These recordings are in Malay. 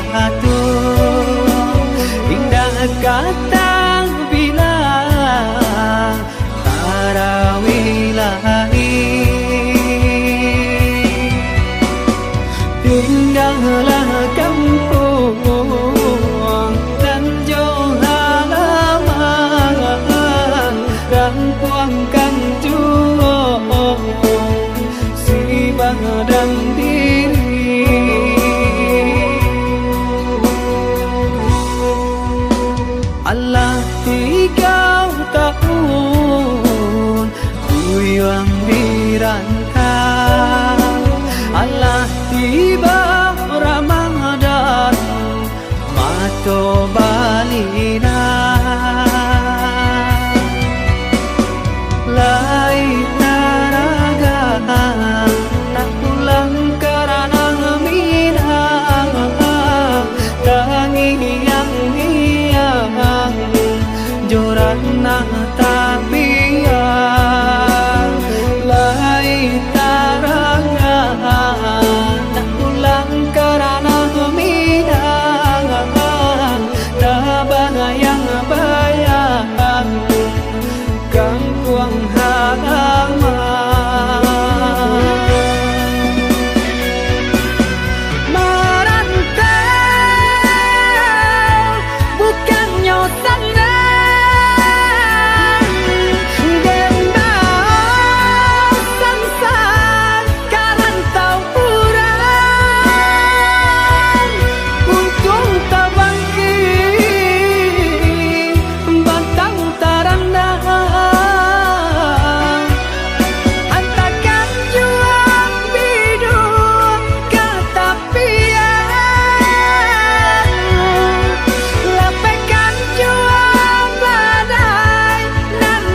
satu, indah kata bilang tarawilahi. Tinggallah kampung dan jauh halaman, dan puangkan juga si badan diri. Allah 3 tahun ku yang dirantau, Allah tiba Ramadan mato balina. Lai taraga nak pulang karena minang, tangi yang hiang joran nak tabiang. Lai taraga nak pulang karena minang, tabang yang bayang kampung halaman. Merantau bukannya senang, dendam sansan karantau urang. Untung tak bangkit bantang tarandang, antakan juang bidung kata pian, lapekan juang badai nan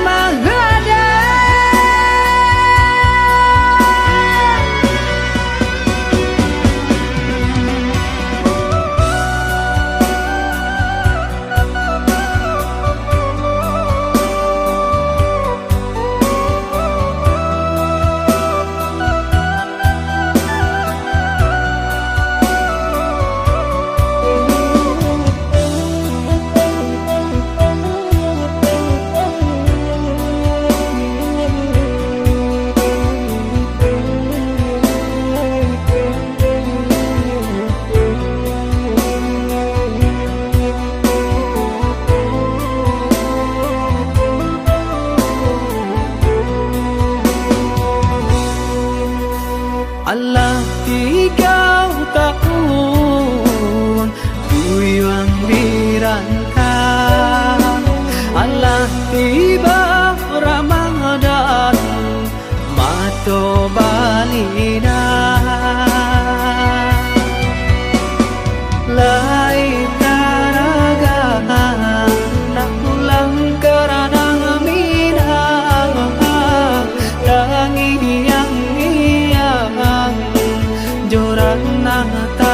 Allah 3 tahun ku yang dirantau, Allah tiba Ramadan mato balina. Lai taraga nak pulang karena minang, tangi yang hiang joran nata